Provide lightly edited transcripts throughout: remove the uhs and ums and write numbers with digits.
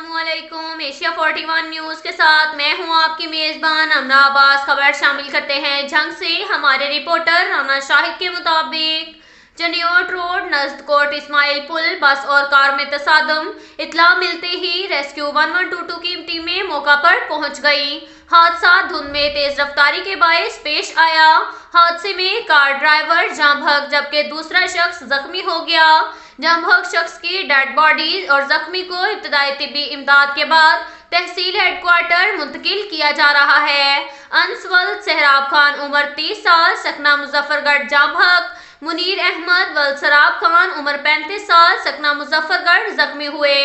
अस्सलामुअलैकुम। Asia 41 news के साथ मैं हूं आपकी मेज़बान अमना अब्बास। खबर शामिल करते हैं जंग से। हमारे रिपोर्टर राना शाहिद के मुताबिक जनियोट रोड नज़द कोट इस्माइल पुल बस और कार में तसादम। इत्तला मिलते ही रेस्क्यू 1122 की टीमें मौका पर पहुंच गई। हादसा धुंध में तेज रफ्तारी के बायस पेश आया। हादसे में कार ड्राइवर जान भग जबकि दूसरा शख्स जख्मी हो गया। जान भग शख्स की डेड बॉडी और जख्मी को इब्तदाई तिब्बी इमदाद के बाद तहसील हेडक्वार्टर मुंतकिल किया जा रहा है। अंसवल सहराब खान उम्र 30 साल सकना मुजफ्फरगढ़ जान भग। मुनीर अहमद वल सराब खान उम्र 35 साल सकना मुजफ्फरगढ़ जख्मी हुए।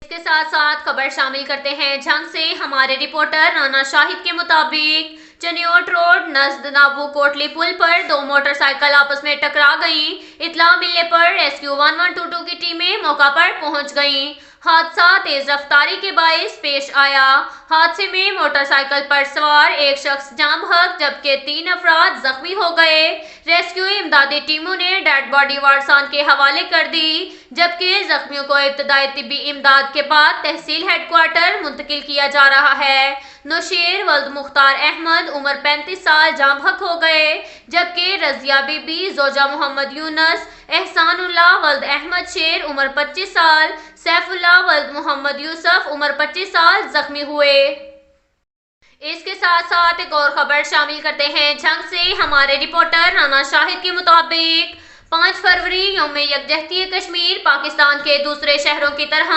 इसके साथ साथ खबर शामिल करते हैं जंग से। हमारे रिपोर्टर राना शाहिद के मुताबिक चनियोट रोड नज़द नाबू कोटली पुल पर दो मोटरसाइकिल आपस में टकरा गईं। इत्तला मिलने पर रेस्क्यू 1122 की टीमें मौका पर पहुंच गईं। हादसा तेज रफ्तारी के बायस पेश आया। हादसे में मोटरसाइकिल पर सवार एक शख्स जान भग जबकि 3 अफराद जख्मी हो गए। रेस्क्यू इमदादी टीमों ने डेड बॉडी वारसान के हवाले कर दी जबकि जख्मियों को इब्तदाई तिब्बी इमदाद के बाद तहसील हेडक्वार्टर मुंतकिल किया जा रहा है। नौशेर वल्द मुख्तार अहमद उम्र 35 साल जान भग हो गए जबकि रजिया बीबी जोजा मोहम्मद यूनस एहसानुल्लाह वल्द अहमद शेर उम्र 25 साल सैफुल्लाह वल्द मोहम्मद यूसुफ उम्र 25 साल जख्मी हुए। इसके साथ साथ एक और खबर शामिल करते हैं जंग से। हमारे रिपोर्टर राना शाहिद के मुताबिक 5 फरवरी यौम यकजहती कश्मीर पाकिस्तान के दूसरे शहरों की तरह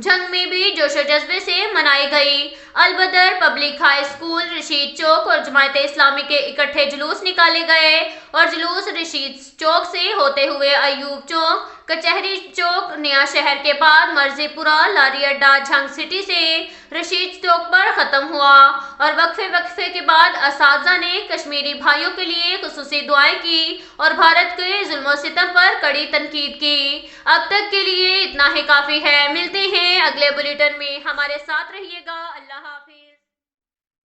जंग में भी जोशो जज्बे से मनाई गई। Albadr public high school Rashid चौक और जमायत इस्लामी के इकट्ठे जुलूस निकाले गए और जुलूस रशीद चौक से होते हुए अयूब चौक कचहरी चौक नया शहर के बाद मर्जीपुरा लारी अड्डा झंग सिटी से रशीद चौक पर खत्म हुआ और वक्फे के बाद असातिज़ा ने कश्मीरी भाइयों के लिए खुसूसी दुआएं की और भारत के जुल्म सितम पर कड़ी तनकीद की। अब तक के लिए इतना ही काफी है। मिलते हैं अगले बुलेटिन में। हमारे साथ रहिएगा। अल्लाह हाफ़िज़।